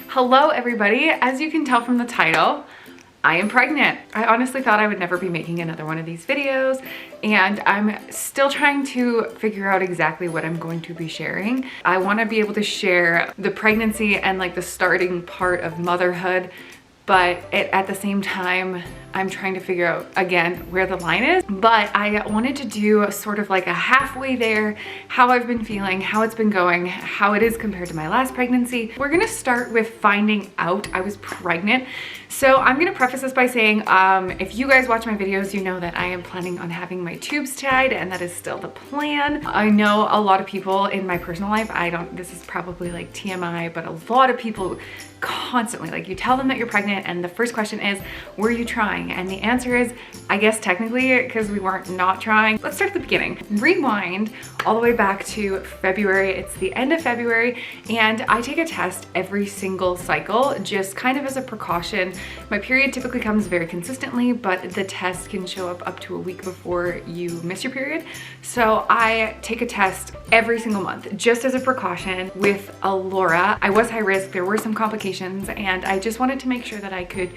Hello everybody, as you can tell from the title, I am pregnant. I honestly thought I would never be making another one of these videos, and I'm still trying to figure out exactly what I'm going to be sharing. I want to be able to share the pregnancy and like the starting part of motherhood, but at the same time, I'm trying to figure out again where the line is. But I wanted to do sort of like a halfway there, how I've been feeling, how it's been going, how it is compared to my last pregnancy. We're gonna start with finding out I was pregnant. So I'm gonna preface this by saying, if you guys watch my videos, you know that I am planning on having my tubes tied, and that is still the plan. I know a lot of people in my personal life, this is probably like TMI, but a lot of people constantly, like, you tell them that you're pregnant and the first question is, were you trying? And the answer is, I guess technically, because we weren't not trying. Let's start at the beginning. Rewind all the way back to February. It's the end of February, and I take a test every single cycle, just kind of as a precaution. My period typically comes very consistently, but the test can show up to a week before you miss your period. So I take a test every single month, just as a precaution. With Laura, I was high risk, there were some complications, and I just wanted to make sure that I could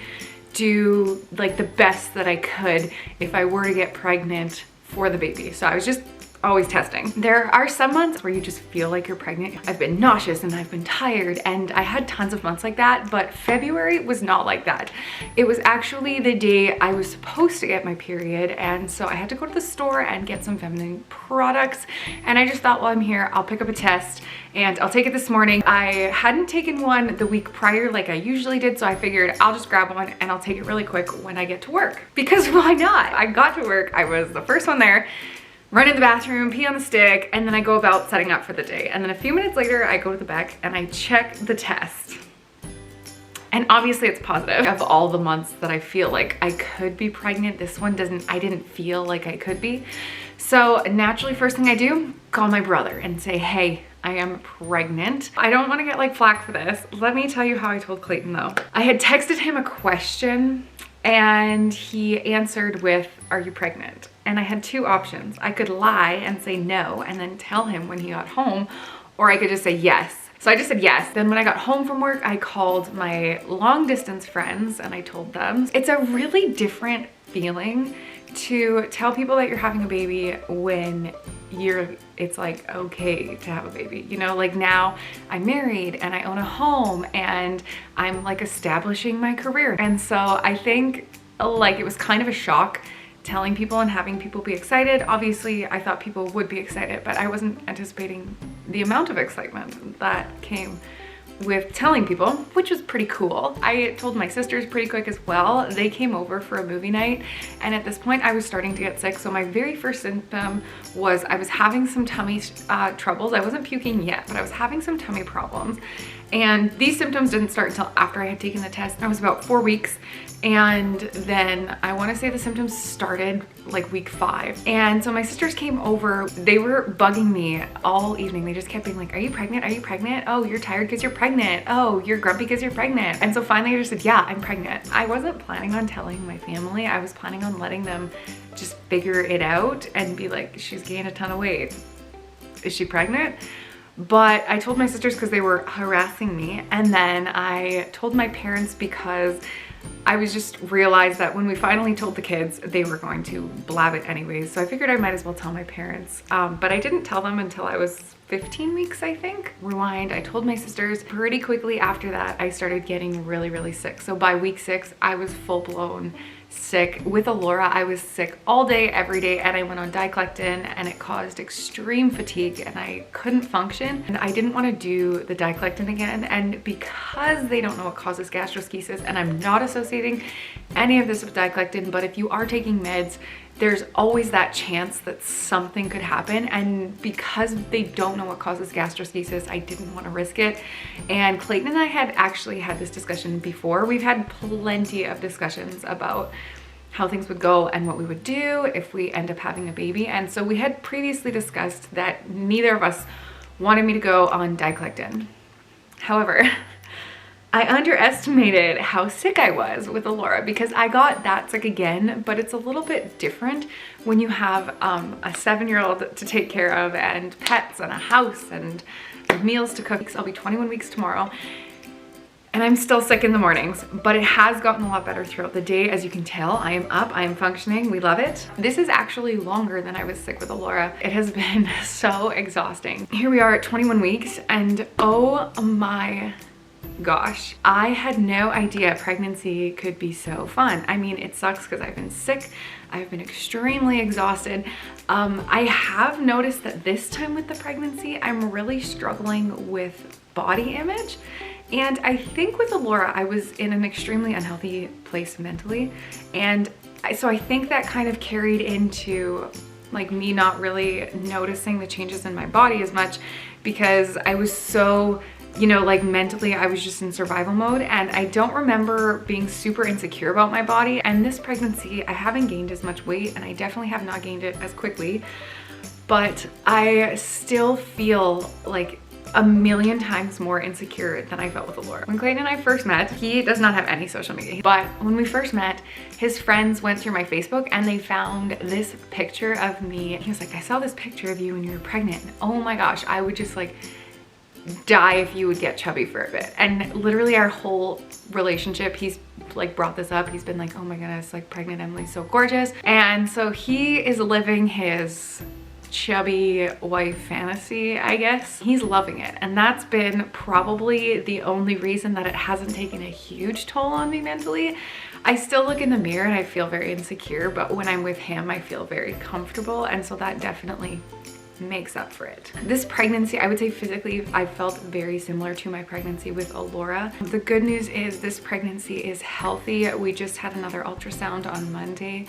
do like the best that I could if I were to get pregnant for the baby. So I was just always testing. There are some months where you just feel like you're pregnant. I've been nauseous and I've been tired, and I had tons of months like that, but February was not like that. It was actually the day I was supposed to get my period, and so I had to go to the store and get some feminine products, and I just thought, while I'm here, I'll pick up a test and I'll take it this morning. I hadn't taken one the week prior like I usually did, so I figured I'll just grab one and I'll take it really quick when I get to work, because why not? I got to work, I was the first one there, run in the bathroom, pee on the stick, and then I go about setting up for the day. And then a few minutes later, I go to the back and I check the test. And obviously it's positive. Of all the months that I feel like I could be pregnant, this one I didn't feel like I could be. So naturally, first thing I do, call my brother and say, hey, I am pregnant. I don't want to get like flack for this. Let me tell you how I told Clayton though. I had texted him a question and he answered with, are you pregnant? And I had two options. I could lie and say no and then tell him when he got home, or I could just say yes. So I just said yes. Then when I got home from work, I called my long distance friends and I told them. It's a really different feeling to tell people that you're having a baby when it's like okay to have a baby. You know, like now I'm married and I own a home and I'm like establishing my career. And so I think like it was kind of a shock telling people and having people be excited. Obviously, I thought people would be excited, but I wasn't anticipating the amount of excitement that came with telling people, which was pretty cool. I told my sisters pretty quick as well. They came over for a movie night, and at this point I was starting to get sick. So my very first symptom was I was having some tummy troubles. I wasn't puking yet, but I was having some tummy problems. And these symptoms didn't start until after I had taken the test. I was about 4 weeks. And then I want to say the symptoms started like week 5. And so my sisters came over. They were bugging me all evening. They just kept being like, are you pregnant? Are you pregnant? Oh, you're tired because you're pregnant. Oh, you're grumpy because you're pregnant. And so finally I just said, yeah, I'm pregnant. I wasn't planning on telling my family. I was planning on letting them just figure it out and be like, she's gained a ton of weight. Is she pregnant? But I told my sisters because they were harassing me. And then I told my parents because I was just realized that when we finally told the kids, they were going to blab it anyways. So I figured I might as well tell my parents. But I didn't tell them until I was 15 weeks, I think. Rewind, I told my sisters. Pretty quickly after that, I started getting really, really sick. So by week 6, I was full blown sick. With Laura, I was sick all day, every day, and I went on diclectin, and it caused extreme fatigue and I couldn't function. And I didn't want to do the diclectin again. And because they don't know what causes gastroschisis, and I'm not associating any of this with diclectin, but if you are taking meds, there's always that chance that something could happen. And because they don't know what causes gastroschisis, I didn't want to risk it. And Clayton and I had actually had this discussion before. We've had plenty of discussions about how things would go and what we would do if we end up having a baby. And so we had previously discussed that neither of us wanted me to go on diclectin. However, I underestimated how sick I was with Laura because I got that sick again, but it's a little bit different when you have a 7-year-old to take care of and pets and a house and meals to cook. I'll be 21 weeks tomorrow. and I'm still sick in the mornings, but it has gotten a lot better throughout the day. As you can tell, I am up, I am functioning, we love it. This is actually longer than I was sick with Alora. It has been so exhausting. Here we are at 21 weeks, and oh my gosh, I had no idea pregnancy could be so fun. I mean, it sucks because I've been sick, I've been extremely exhausted. I have noticed that this time with the pregnancy, I'm really struggling with body image. And I think with Alora, I was in an extremely unhealthy place mentally. And so I think that kind of carried into like me not really noticing the changes in my body as much, because I was so, you know, like mentally I was just in survival mode, and I don't remember being super insecure about my body. And this pregnancy, I haven't gained as much weight, and I definitely have not gained it as quickly, but I still feel like a million times more insecure than I felt with Alora. When Clayton and I first met, he does not have any social media, but when we first met, his friends went through my Facebook and they found this picture of me. He was like, I saw this picture of you when you were pregnant. And oh my gosh, I would just like die if you would get chubby for a bit. And literally our whole relationship, he's like brought this up. He's been like, oh my goodness, like pregnant Emily's so gorgeous. And so he is living his chubby wife fantasy, I guess. He's loving it, and that's been probably the only reason that it hasn't taken a huge toll on me mentally. I still look in the mirror and I feel very insecure, but when I'm with him, I feel very comfortable, and so that definitely makes up for it. This pregnancy, I would say physically, I felt very similar to my pregnancy with Alora. The good news is this pregnancy is healthy. We just had another ultrasound on Monday,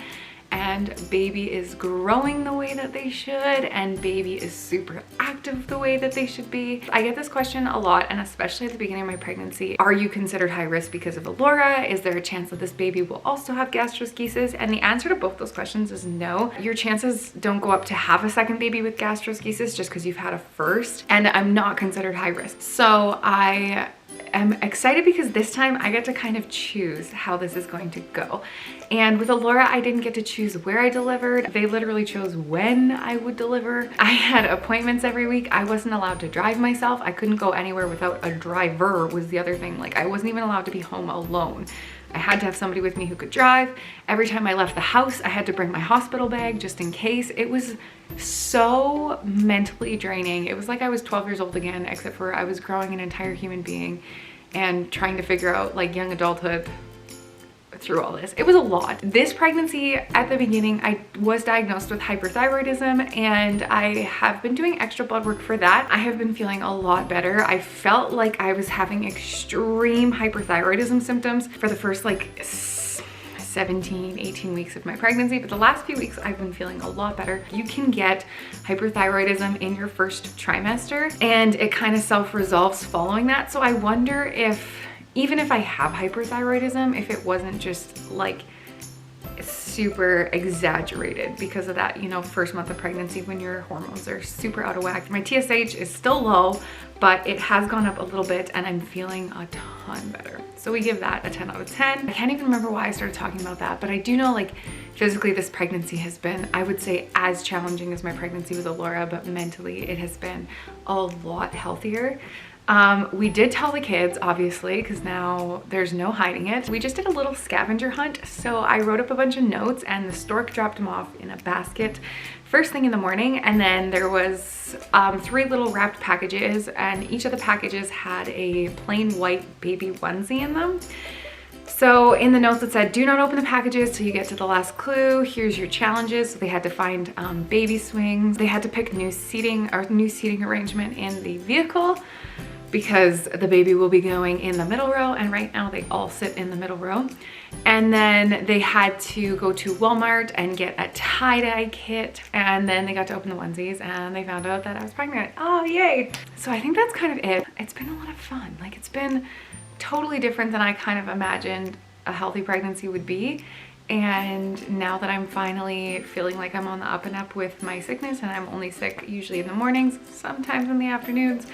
and baby is growing the way that they should, and baby is super active the way that they should be. I get this question a lot, and especially at the beginning of my pregnancy. Are you considered high risk because of Alora? Is there a chance that this baby will also have gastroschisis? And the answer to both those questions is no. Your chances don't go up to have a second baby with gastroschisis just because you've had a first, and I'm not considered high risk. So I'm excited because this time I get to kind of choose how this is going to go. And with Alora, I didn't get to choose where I delivered. They literally chose when I would deliver. I had appointments every week. I wasn't allowed to drive myself. I couldn't go anywhere without a driver was the other thing. Like I wasn't even allowed to be home alone. I had to have somebody with me who could drive. Every time I left the house, I had to bring my hospital bag just in case. It was so mentally draining. It was like I was 12 years old again, except for I was growing an entire human being and trying to figure out like young adulthood through all this. It was a lot. This pregnancy, at the beginning, I was diagnosed with hyperthyroidism, and I have been doing extra blood work for that. I have been feeling a lot better. I felt like I was having extreme hyperthyroidism symptoms for the first like 17, 18 weeks of my pregnancy, but the last few weeks I've been feeling a lot better. You can get hyperthyroidism in your first trimester, and it kind of self-resolves following that. So I wonder if, even if I have hyperthyroidism, if it wasn't just like super exaggerated because of that, you know, first month of pregnancy when your hormones are super out of whack. My TSH is still low, but it has gone up a little bit, and I'm feeling a ton better. So we give that a 10 out of 10. I can't even remember why I started talking about that, but I do know like physically this pregnancy has been, I would say, as challenging as my pregnancy with Alora, but mentally it has been a lot healthier. We did tell the kids, obviously, because now there's no hiding it. We just did a little scavenger hunt. So I wrote up a bunch of notes, and the stork dropped them off in a basket first thing in the morning. And then there was 3 little wrapped packages, and each of the packages had a plain white baby onesie in them. So in the notes it said, do not open the packages till you get to the last clue. Here's your challenges. So they had to find baby swings. They had to pick new seating arrangement in the vehicle, because the baby will be going in the middle row, and right now they all sit in the middle row. And then they had to go to Walmart and get a tie-dye kit, and then they got to open the onesies and they found out that I was pregnant. Oh, yay. So I think that's kind of it. It's been a lot of fun. Like, it's been totally different than I kind of imagined a healthy pregnancy would be. And now that I'm finally feeling like I'm on the up and up with my sickness, and I'm only sick usually in the mornings, sometimes in the afternoons,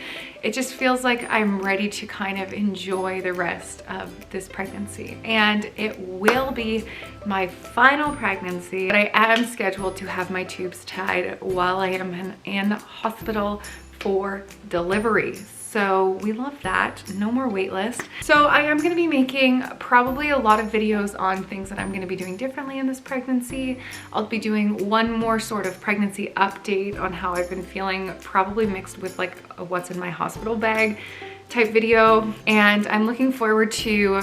it just feels like I'm ready to kind of enjoy the rest of this pregnancy. And it will be my final pregnancy, but I am scheduled to have my tubes tied while I am in hospital for delivery. So we love that. No more wait list. So I am going to be making probably a lot of videos on things that I'm going to be doing differently in this pregnancy. I'll be doing one more sort of pregnancy update on how I've been feeling, probably mixed with like a what's in my hospital bag type video. And I'm looking forward to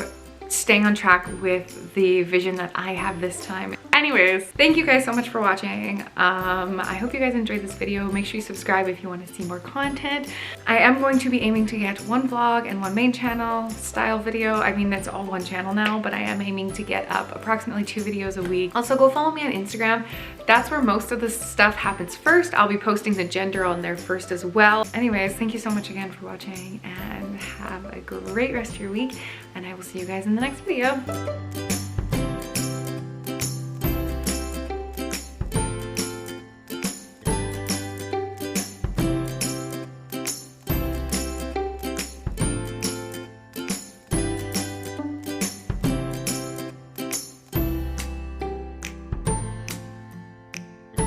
staying on track with the vision that I have this time. Anyways, thank you guys so much for watching. I hope you guys enjoyed this video. Make sure you subscribe if you want to see more content. I am going to be aiming to get one vlog and one main channel style video. I mean, that's all one channel now, but I am aiming to get up approximately 2 videos a week. Also, go follow me on Instagram. That's where most of the stuff happens first. I'll be posting the gender on there first as well. Anyways, thank you so much again for watching, and have a great rest of your week, and I will see you guys in the next video.